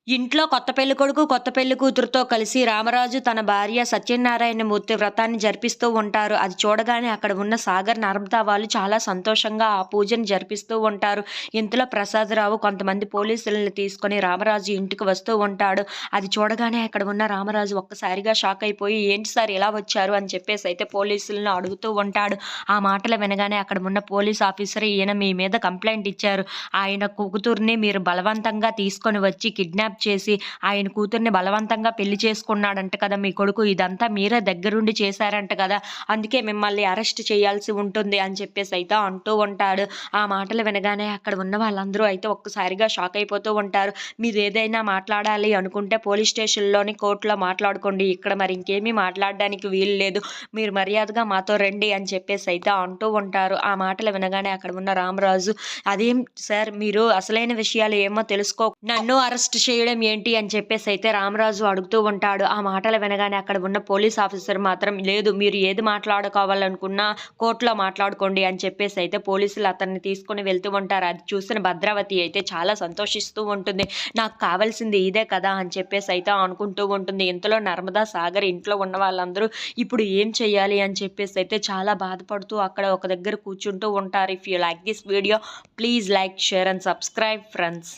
ఇంట్లో కొత్త పెళ్ళికొడుకు, కొత్త పెళ్లి కూతురుతో కలిసి రామరాజు తన భార్య సత్యనారాయణమూర్తి వ్రతాన్ని జరిపిస్తూ ఉంటారు. అది చూడగానే అక్కడ ఉన్న సాగర్, నర్మదా వాళ్ళు చాలా సంతోషంగా ఆ పూజను జరిపిస్తూ ఉంటారు. ఇంతలో ప్రసాదరావు కొంతమంది పోలీసుల్ని తీసుకొని రామరాజు ఇంటికి వస్తూ ఉంటాడు. అది చూడగానే అక్కడ ఉన్న రామరాజు ఒక్కసారిగా షాక్ అయిపోయి, "ఏంటి సార్ ఇలా వచ్చారు?" అని చెప్పేసైతే పోలీసులను అడుగుతూ ఉంటాడు. ఆ మాటలు వినగానే అక్కడ ఉన్న పోలీస్ ఆఫీసర్, "ఈయన మీ మీద కంప్లెయింట్ ఇచ్చారు. ఆయన కూతుర్ని మీరు బలవంతంగా తీసుకొని వచ్చి కిడ్నాప్ చేసి ఆయన కూతుర్ని బలవంతంగా పెళ్లి చేసుకున్నాడంట కదా మీ కొడుకు. ఇదంతా మీరే దగ్గరుండి చేశారంట కదా! అందుకే మిమ్మల్ని అరెస్ట్ చేయాల్సి ఉంటుంది" అని చెప్పేసైతే అంటూ ఉంటాడు. ఆ మాటలు వినగానే అక్కడ ఉన్న వాళ్ళందరూ అయితే ఒక్కసారిగా షాక్ అయిపోతూ ఉంటారు. "మీరేదైనా మాట్లాడాలి అనుకుంటే పోలీస్ స్టేషన్‌లోని, కోర్ట్‌లో మాట్లాడుకోండి. ఇక్కడ మరి ఇంకేమీ మాట్లాడడానికి వీలు లేదు. మీరు మర్యాదగా మాతో రండి" అని చెప్పేసైతే అంటూ ఉంటారు. ఆ మాటలు వినగానే అక్కడ ఉన్న రామరాజు, "అదేం సార్, మీరు అసలైన విషయాలు ఏమో నన్ను అరెస్ట్ చేయడం ఏంటి?" అని చెప్పేసైతే రామరాజు అడుగుతూ ఉంటాడు. ఆ మాటలు వినగానే అక్కడ ఉన్న పోలీస్ ఆఫీసర్ మాత్రం, "లేదు, మీరు ఏది మాట్లాడుకోవాలనుకున్నా కోర్ట్‌లో మాట్లాడుకోండి" అని చెప్పేసైతే పోలీసులు అతన్ని తీసుకొని వెళ్తూ ఉంటారు. అది చూసిన భద్రావతి అయితే చాలా సంతోషిస్తూ ఉంటుంది. "నాకు కావాల్సింది ఇదే కదా!" అని చెప్పేసైతే అనుకుంటూ ఉంటుంది. ఇంతలో నర్మదా, సాగర్ ఇంట్లో ఉన్న వాళ్ళందరూ ఇప్పుడు ఏం చేయాలి అని చెప్పేసైతే చాలా బాధపడుతూ అక్కడ ఒక దగ్గర కూర్చుంటూ ఉంటారు. If you like this video, please like, share and subscribe friends.